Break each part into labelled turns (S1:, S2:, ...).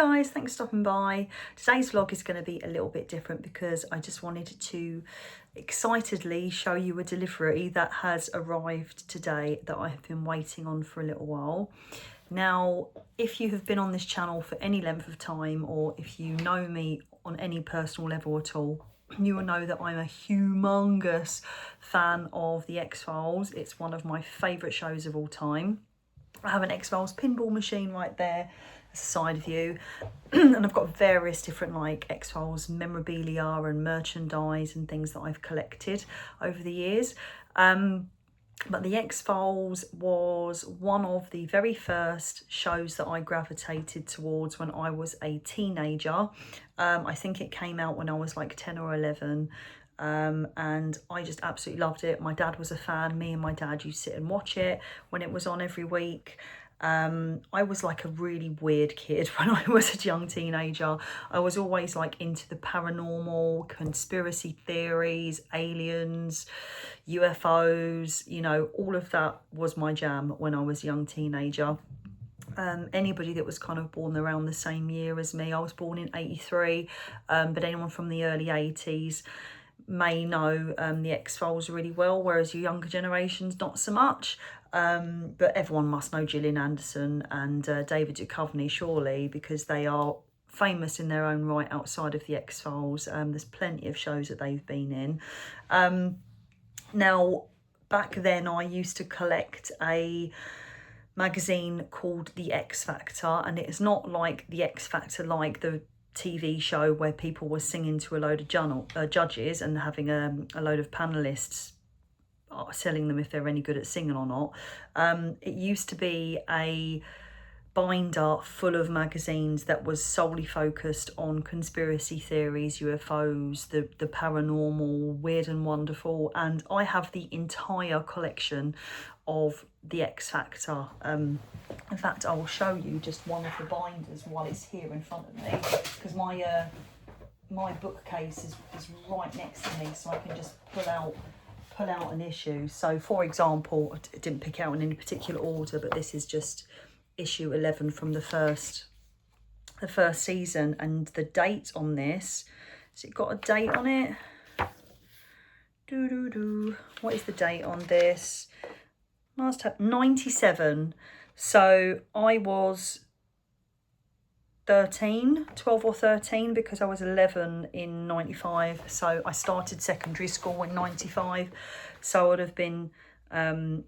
S1: guys, thanks for stopping by. Today's vlog is going to be a little bit different because I just wanted to excitedly show you a delivery that has arrived today that I have been waiting on for a little while. Now, if you have been on this channel for any length of time, or if you know me on any personal level at all, you will know that I'm a humongous fan of The X-Files. It's one of my favourite shows of all time. I have an X-Files pinball machine right there as a side view, and I've got various different like X-Files memorabilia and merchandise and things that I've collected over the years. But The X-Files was one of the very first shows that I gravitated towards when I was a teenager. I think it came out when I was like 10 or 11. And I just absolutely loved it. My dad was a fan. Me and my dad used to sit and watch it when it was on every week. I was like a really weird kid when I was a young teenager. I was always like into the paranormal, conspiracy theories, aliens, UFOs, you know, all of that was my jam when I was a young teenager. Anybody that was kind of born around the same year as me, I was born in 83, but anyone from the early 80s may know The X-Files really well, whereas your younger generations not so much. But everyone must know Gillian Anderson and David Duchovny, surely, because they are famous in their own right outside of The X-Files. There's plenty of shows that they've been in. Now, back then I used to collect a magazine called The X Factor, and it's not like The X Factor like the TV show where people were singing to a load of judges and having a load of panelists telling them if they're any good at singing or not. It used to be a binder full of magazines that was solely focused on conspiracy theories, UFOs, the paranormal, weird and wonderful, and I have the entire collection of The X Factor. In fact, I will show you just one of the binders while it's here in front of me, because my bookcase is right next to me, so I can just pull out an issue. So for example, I didn't pick out in any particular order, but this is just issue 11 from the first season, and the date on this, has it got a date on it? What is the date on this? Must have 97. So I was 12 or 13, because I was 11 in 95. So I started secondary school in 95. So I would have been, 12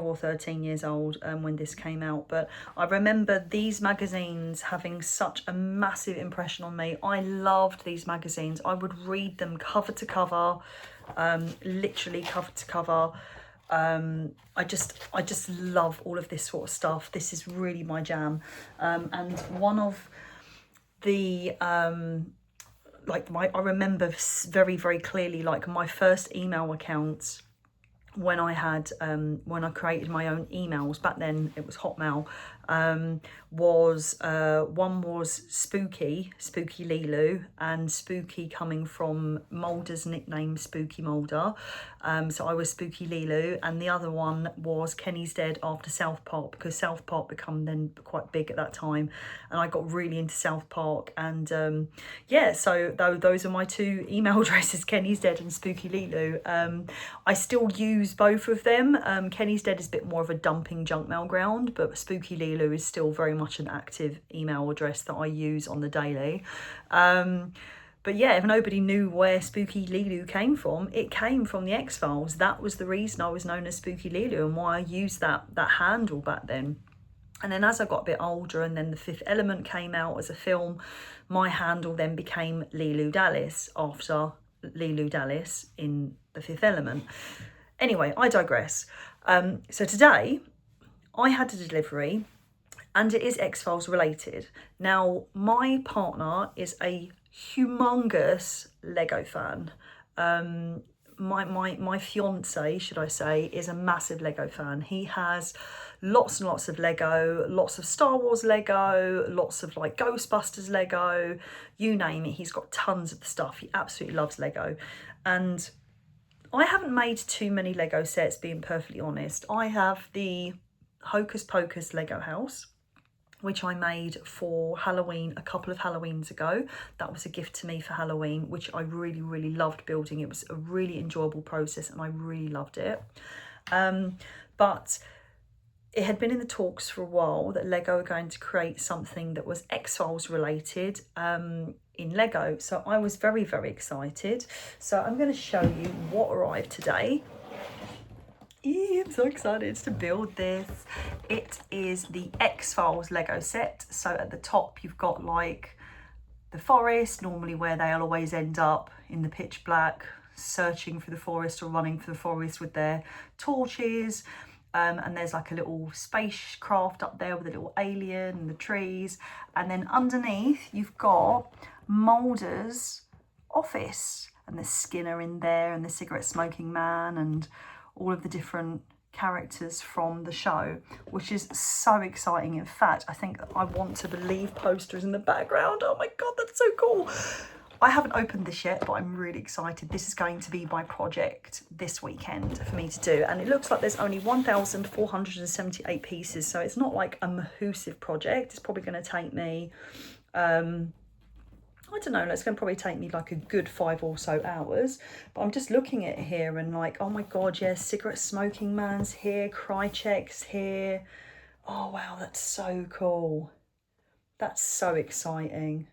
S1: or 13 years old when this came out. But I remember these magazines having such a massive impression on me. I loved these magazines. I would read them cover to cover, literally cover to cover. I just love all of this sort of stuff. This is really my jam. And one of the I remember very, very clearly, like my first email accounts when I had when I created my own emails. Back then it was Hotmail. Was one was Spooky Lilu, and Spooky coming from Mulder's nickname Spooky Mulder. So I was Spooky Lilu, and the other one was Kenny's Dead after South Park, because South Park become then quite big at that time, and I got really into South Park. And yeah, so those are my two email addresses, Kenny's Dead and Spooky Lilu. I still use both of them. Kenny's Dead is a bit more of a dumping junk mail ground, but Spooky Lilu is still very much an active email address that I use on the daily. But yeah, if nobody knew where Spooky Lilu came from, it came from The X-Files. That was the reason I was known as Spooky Lilu, and why I used that handle back then. And then as I got a bit older, and then The Fifth Element came out as a film, my handle then became Leeloo Dallas, after Leeloo Dallas in The Fifth Element. Anyway, I digress. So today I had a delivery, and it is X-Files related. Now, my partner is a humongous Lego fan. My fiance, should I say, is a massive Lego fan. He has lots and lots of Lego, lots of Star Wars Lego, lots of like Ghostbusters Lego, you name it. He's got tons of the stuff. He absolutely loves Lego. And I haven't made too many Lego sets, being perfectly honest. I have the Hocus Pocus Lego house, which I made for Halloween a couple of Halloweens ago. That was a gift to me for Halloween, which I really, really loved building. It was a really enjoyable process and I really loved it. But it had been in the talks for a while that Lego were going to create something that was X-Files related in Lego. So I was very, very excited. So I'm going to show you what arrived today. I'm so excited to build this. It is the X-Files Lego set. So at the top you've got like the forest, normally where they'll always end up in the pitch black, searching for the forest or running for the forest with their torches. And there's like a little spacecraft up there with a little alien and the trees. And then underneath you've got Mulder's office, and there's Skinner in there and the cigarette smoking man and all of the different characters from the show, which is so exciting. In fact, I think I Want to Believe posters in the background. Oh my God, that's so cool. I haven't opened this yet, but I'm really excited. This is going to be my project this weekend for me to do. And it looks like there's only 1,478 pieces. So it's not like a massive project. It's probably going to take me, I don't know, it's going to probably take me like a good 5 or so hours. But I'm just looking at it here and like, oh my God, yes, cigarette smoking man's here, Krychek's here. Oh wow, that's so cool. That's so exciting.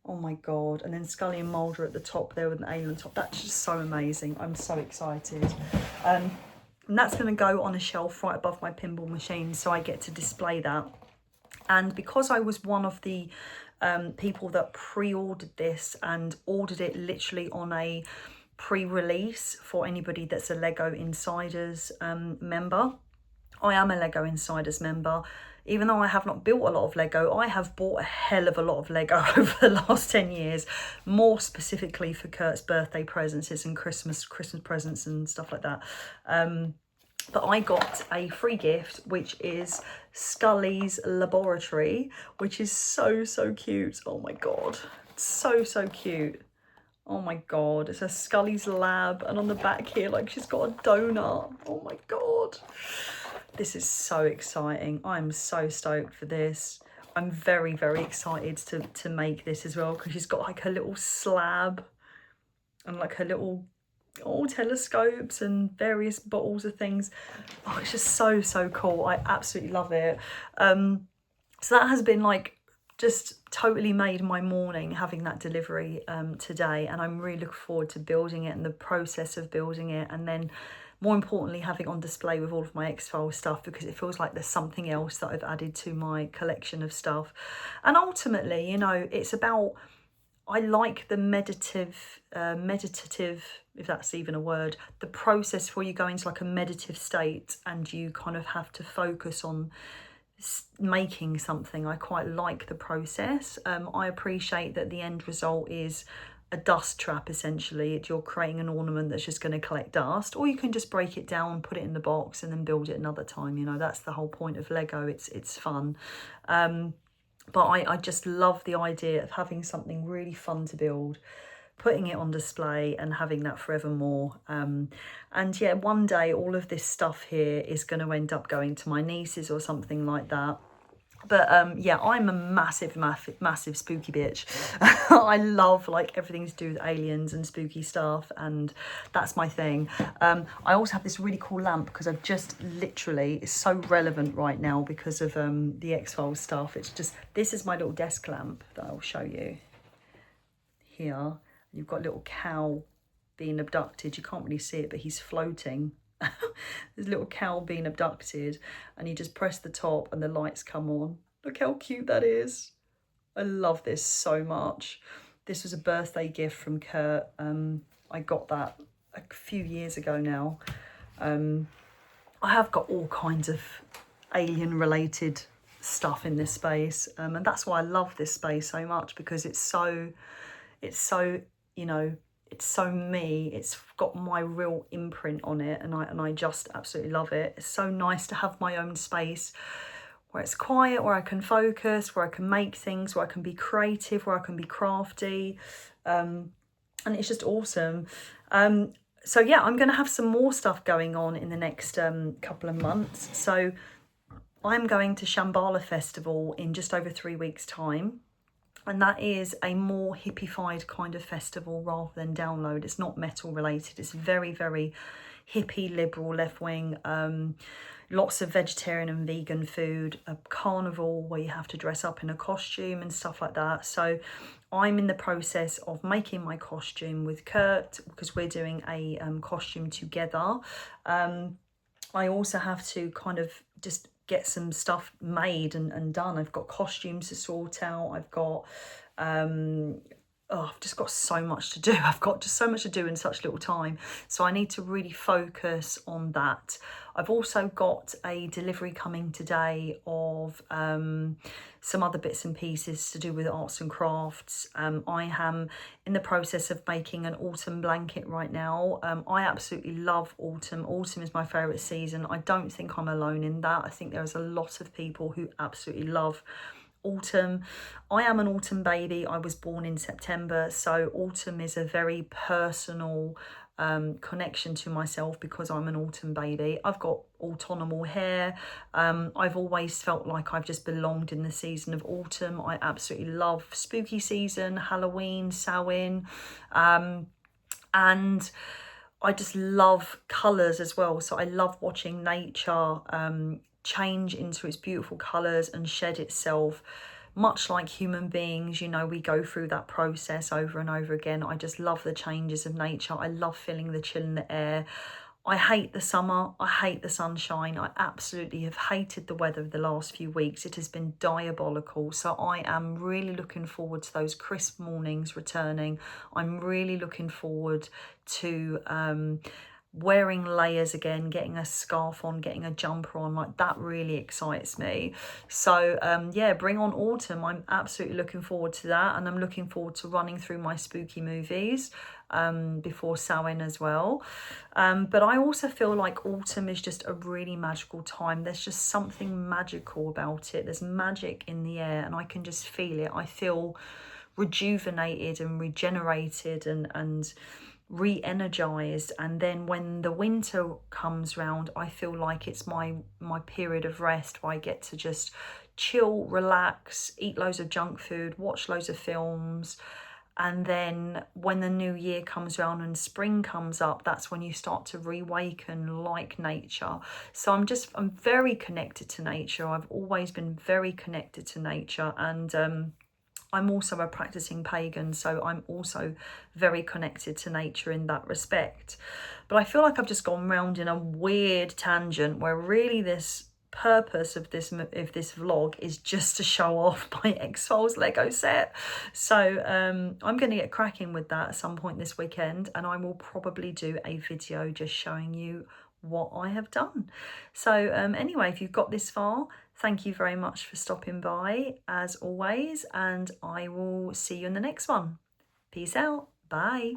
S1: Oh my God. And then Scully and Mulder at the top there with an alien on top. That's just so amazing. I'm so excited. And that's going to go on a shelf right above my pinball machine, so I get to display that. And because I was one of the people that pre-ordered this and ordered it literally on a pre-release for anybody that's a Lego Insiders member. I am a Lego Insiders member. Even though I have not built a lot of Lego, I have bought a hell of a lot of Lego over the last 10 years, more specifically for Kurt's birthday presents and Christmas presents and stuff like that. But I got a free gift, which is Scully's laboratory, which is so, so cute. Oh my God, so, so cute. Oh my God, it's a Scully's lab, and on the back here, like, she's got a donut. Oh my God. This is so exciting. I'm so stoked for this. I'm very, very excited to make this as well, because she's got like her little slab and like her little telescopes and various bottles of things. Oh, it's just so, so cool. I absolutely love it. So that has been like just totally made my morning, having that delivery today, and I'm really looking forward to building it and the process of building it, and then more importantly having it on display with all of my X-Files stuff, because it feels like there's something else that I've added to my collection of stuff. And ultimately, you know, it's about, I like the meditative, if that's even a word, the process where you go into like a meditative state and you kind of have to focus on making something. I quite like the process. I appreciate that the end result is a dust trap, essentially. You're creating an ornament that's just going to collect dust, or you can just break it down, put it in the box and then build it another time. You know, that's the whole point of Lego. It's fun. But I just love the idea of having something really fun to build, putting it on display and having that forevermore. And yeah, one day all of this stuff here is going to end up going to my nieces or something like that. But yeah, I'm a massive spooky bitch. I love like everything to do with aliens and spooky stuff, and that's my thing. I also have this really cool lamp because I've just literally, it's so relevant right now because of the X-Files stuff. It's just, this is my little desk lamp that I'll show you here. You've got a little cow being abducted. You can't really see it, but he's floating. There's a little cow being abducted, and you just press the top and the lights come on. Look how cute that is. I love this so much. This was a birthday gift from Kurt. I got that a few years ago now. I have got all kinds of alien related stuff in this space, and that's why I love this space so much, because it's so, you know, it's so me. It's got my real imprint on it, and I just absolutely love it. It's so nice to have my own space where it's quiet, where I can focus, where I can make things, where I can be creative, where I can be crafty, and it's just awesome. So yeah, I'm going to have some more stuff going on in the next couple of months. So I'm going to Shambhala Festival in just over 3 weeks' time. And that is a more hippified kind of festival rather than Download. It's not metal related. It's very, very hippie, liberal, left wing. Lots of vegetarian and vegan food, a carnival where you have to dress up in a costume and stuff like that. So I'm in the process of making my costume with Kurt because we're doing a costume together. I also have to kind of just get some stuff made and done. I've got costumes to sort out. I've got I've just got so much to do. I've got just so much to do in such little time. So I need to really focus on that. I've also got a delivery coming today of some other bits and pieces to do with arts and crafts. I am in the process of making an autumn blanket right now. I absolutely love autumn. Autumn is my favourite season. I don't think I'm alone in that. I think there's a lot of people who absolutely love autumn. I am an autumn baby. I was born in September, so autumn is a very personal connection to myself because I'm an autumn baby. I've got autumnal hair. I've always felt like I've just belonged in the season of autumn. I absolutely love spooky season, Halloween, Samhain, and I just love colours as well. So I love watching nature change into its beautiful colours and shed itself. Much like human beings, you know, we go through that process over and over again. I just love the changes of nature. I love feeling the chill in the air. I hate the summer. I hate the sunshine. I absolutely have hated the weather the last few weeks. It has been diabolical. So I am really looking forward to those crisp mornings returning. I'm really looking forward to wearing layers again, getting a scarf on, getting a jumper on. Like, that really excites me. So yeah, bring on autumn. I'm absolutely looking forward to that, and I'm looking forward to running through my spooky movies before Samhain as well. But I also feel like autumn is just a really magical time. There's just something magical about it. There's magic in the air, and I can just feel it. I feel rejuvenated and regenerated and re-energized. And then when the winter comes round, I feel like it's my period of rest where I get to just chill, relax, eat loads of junk food, watch loads of films. And then when the new year comes around and spring comes up, that's when you start to reawaken like nature. So I'm very connected to nature. I've always been very connected to nature, and I'm also a practicing pagan, so I'm also very connected to nature in that respect. But I feel like I've just gone round in a weird tangent where really this purpose of this vlog is just to show off my X-Files Lego set. So I'm going to get cracking with that at some point this weekend, and I will probably do a video just showing you what I have done. So anyway, if you've got this far, thank you very much for stopping by as always, and I will see you in the next one. Peace out. Bye.